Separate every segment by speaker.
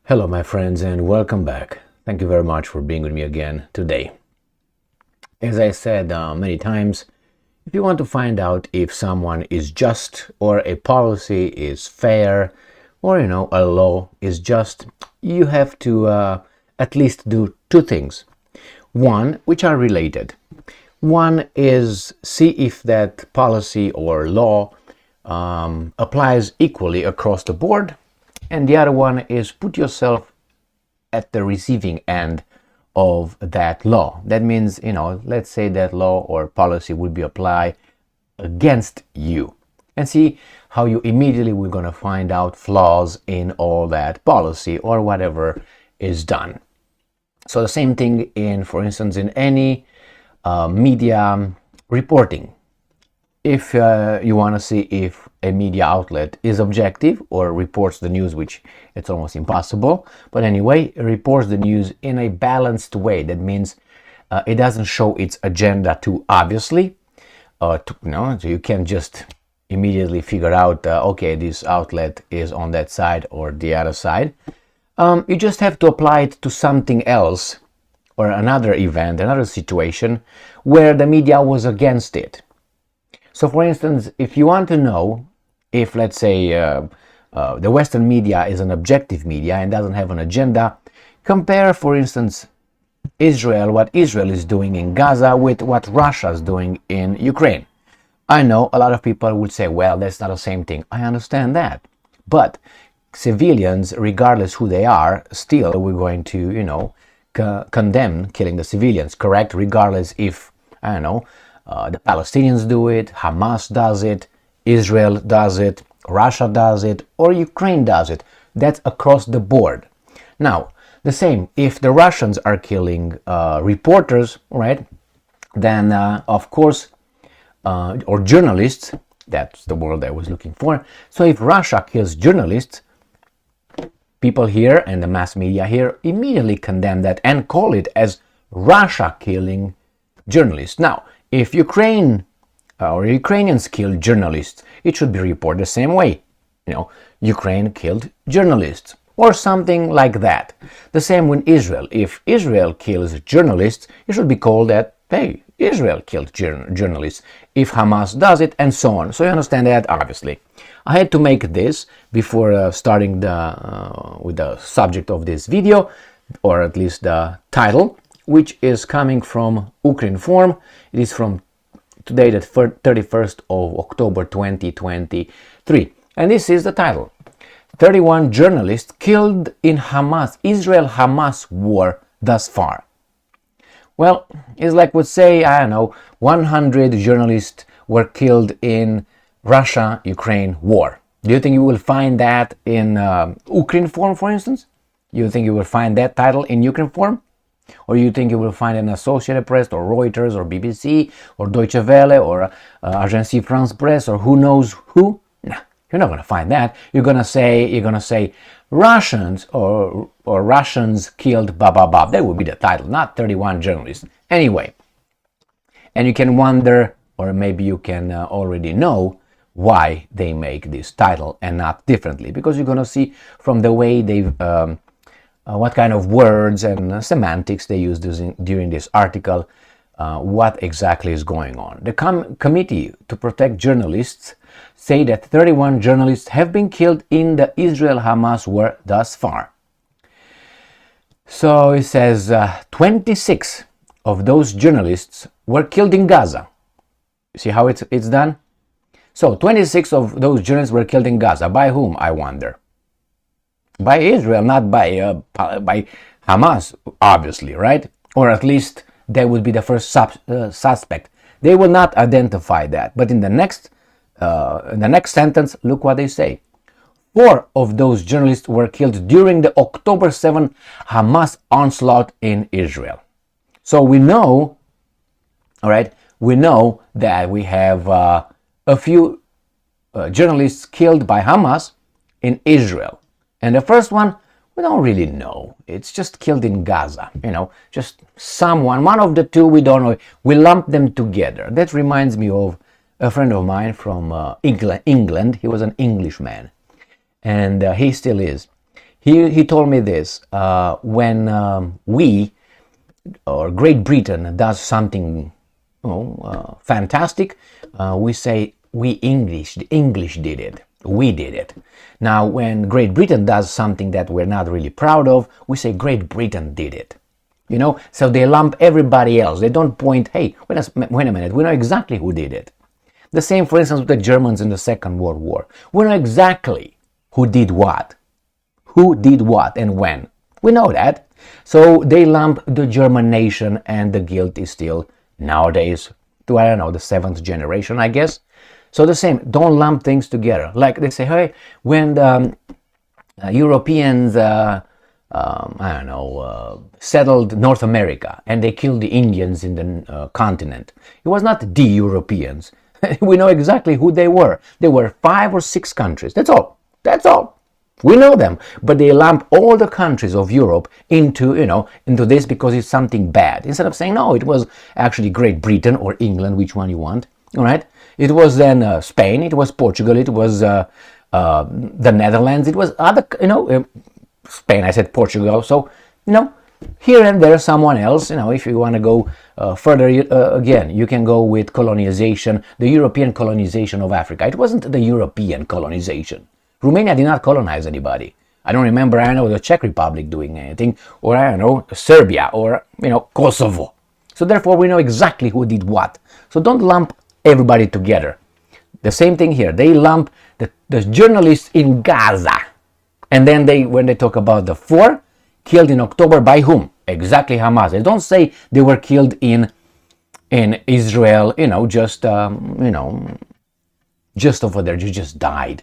Speaker 1: Hello, my friends, and welcome back. Thank you very much for being with me again today. As I said many times, if you want to find out if someone is just or a policy is fair or, a law is just, you have to at least do two things. One, which are related. One is see if that policy or law applies equally across the board. And the other one is put yourself at the receiving end of that law. That means, let's say that law or policy would be applied against you. And see how you immediately will going to find out flaws in all that policy or whatever is done. So the same thing for instance, in any media reporting. If you want to see if a media outlet is objective or reports the news, which it's almost impossible, but anyway, it reports the news in a balanced way. That means it doesn't show its agenda too obviously. So you can just immediately figure out, okay, this outlet is on that side or the other side. You just have to apply it to something else or another event, another situation where the media was against it. So, for instance, if you want to know if, let's say, the Western media is an objective media and doesn't have an agenda, compare, for instance, what Israel is doing in Gaza with what Russia is doing in Ukraine. I know a lot of people would say, well, that's not the same thing. I understand that. But civilians, regardless who they are, still we're going to, condemn killing the civilians, correct? Regardless if, the Palestinians do it, Hamas does it, Israel does it, Russia does it, or Ukraine does it. That's across the board. Now, the same, if the Russians are killing reporters, right, then of course, or journalists, that's the word I was looking for. So if Russia kills journalists, people here and the mass media here immediately condemn that and call it as Russia killing journalists. Now, if Ukraine or Ukrainians kill journalists, it should be reported the same way. Ukraine killed journalists or something like that. The same with Israel. If Israel kills journalists, it should be called that, hey, Israel killed journalists. If Hamas does it, and so on. So you understand that, obviously. I had to make this before starting with the subject of this video, or at least the title, which is coming from Ukrinform. It is from today, the 31st of October 2023. And this is the title. 31 journalists killed in Israel-Hamas war thus far. Well, it's like would say, 100 journalists were killed in Russia-Ukraine war. Do you think you will find that in Ukrinform, for instance? You think you will find that title in Ukrinform? Or you think you will find an Associated Press or Reuters or BBC or Deutsche Welle or Agence France Presse or who knows who? Nah, you're not going to find that. You're going to say Russians or Russians killed blah blah blah. That would be the title, not 31 journalists. Anyway, and you can wonder, or maybe you can already know why they make this title and not differently, because you're going to see from the way they've what kind of words and semantics they use during this article, what exactly is going on. The Committee to Protect Journalists say that 31 journalists have been killed in the Israel-Hamas war thus far. So it says 26 of those journalists were killed in Gaza. See how it's done? So 26 of those journalists were killed in Gaza. By whom, I wonder? By Israel, not by Hamas, obviously, right? Or at least they would be the first suspect. They will not identify that. But in the next sentence, look what they say. 4 of those journalists were killed during the October 7 Hamas onslaught in Israel. So we know, all right, that we have a few journalists killed by Hamas in Israel. And the first one, we don't really know. It's just killed in Gaza, just one of the two, we don't know. We lump them together. That reminds me of a friend of mine from England. He was an Englishman, and he still is. He told me this, when we, or Great Britain, does something fantastic, we say the English did it, we did it. Now when Great Britain does something that we're not really proud of, we say Great Britain did it. So they lump everybody else. They don't point, hey, wait a minute, we know exactly who did it. The same, for instance, with the Germans in the Second World War. We know exactly who did what and when. We know that. So they lump the German nation, and the guilt is still nowadays to, I don't know, the 7th generation, I guess. So the same, don't lump things together. Like they say, hey, when the Europeans, settled North America and they killed the Indians in the continent, it was not the Europeans. We know exactly who they were. There were 5 or 6 countries. That's all. We know them, but they lump all the countries of Europe into this because it's something bad. Instead of saying, no, it was actually Great Britain or England, which one you want, all right? It was then Spain, it was Portugal, it was the Netherlands, it was other, Spain, I said Portugal, so, here and there someone else, if you want to go further, again, you can go with colonization, the European colonization of Africa. It wasn't the European colonization. Romania did not colonize anybody. I don't remember, the Czech Republic doing anything, or Serbia, or, Kosovo. So therefore we know exactly who did what. So don't lump everybody together. The same thing here. They lump the journalists in Gaza. And then when they talk about the 4 killed in October by whom? Exactly Hamas. They don't say they were killed in Israel, just over there, you just died.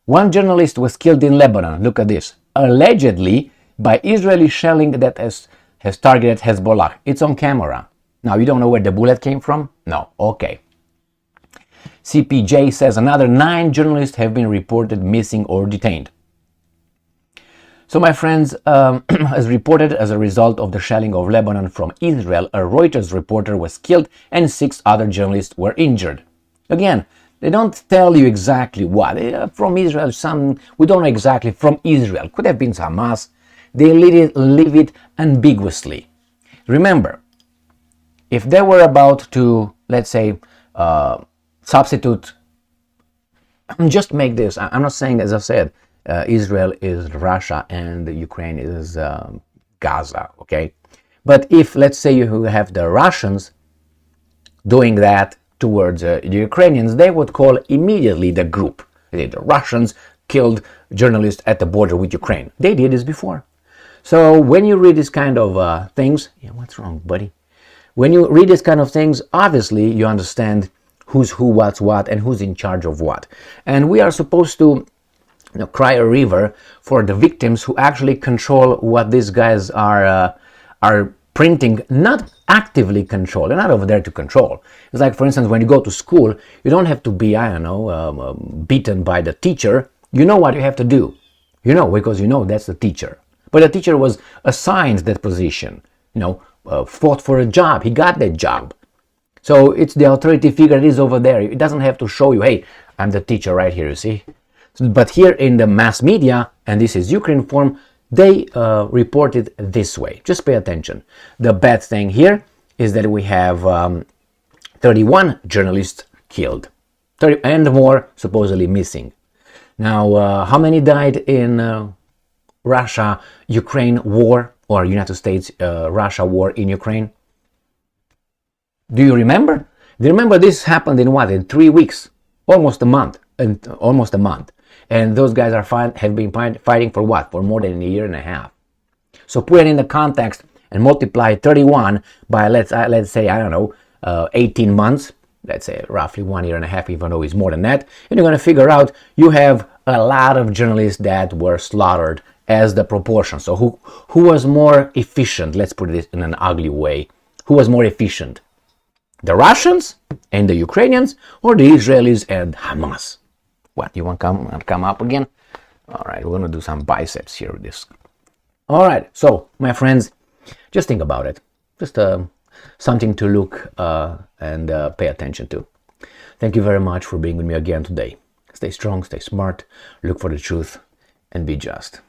Speaker 1: One journalist was killed in Lebanon, look at this, allegedly by Israeli shelling that has targeted Hezbollah. It's on camera. Now, you don't know where the bullet came from? No, okay. CPJ says another 9 journalists have been reported missing or detained. So, my friends, as reported as a result of the shelling of Lebanon from Israel, a Reuters reporter was killed and 6 other journalists were injured. Again, they don't tell you exactly what. From Israel, we don't know exactly from Israel. Could have been Hamas. They leave it ambiguously. Remember, if they were about to, let's say, substitute, just make this, I'm not saying, as I said, Israel is Russia and Ukraine is Gaza, okay? But if, let's say, you have the Russians doing that towards the Ukrainians, they would call immediately the group. The Russians killed journalists at the border with Ukraine. They did this before. So when you read this kind of things, what's wrong, buddy? When you read this kind of things, obviously you understand who's who, what's what, and who's in charge of what. And we are supposed to cry a river for the victims who actually control what these guys are printing, not actively control. They're not over there to control. It's like, for instance, when you go to school, you don't have to be, beaten by the teacher. You know what you have to do. Because that's the teacher. But the teacher was assigned that position, fought for a job. He got that job. So it's the authority figure that is over there. It doesn't have to show you, hey, I'm the teacher right here, you see. But here in the mass media, and this is Ukraine form, they report it this way. Just pay attention. The bad thing here is that we have 31 journalists killed, 30 and more supposedly missing. Now, how many died in Russia-Ukraine war, or United States-Russia war in Ukraine? Do you remember? Do you remember this happened in what? In 3 weeks, almost a month. And those guys have been fighting for what? For more than a year and a half. So put it in the context and multiply 31 by let's say 18 months. Let's say roughly 1 year and a half, even though it's more than that. And you're going to figure out you have a lot of journalists that were slaughtered as the proportion. So who was more efficient? Let's put it in an ugly way. Who was more efficient? The Russians and the Ukrainians, or the Israelis and Hamas? What, you want to come up again? All right, we're going to do some biceps here with this. All right, so my friends, just think about it. Just something to look and pay attention to. Thank you very much for being with me again today. Stay strong, stay smart, look for the truth, and be just.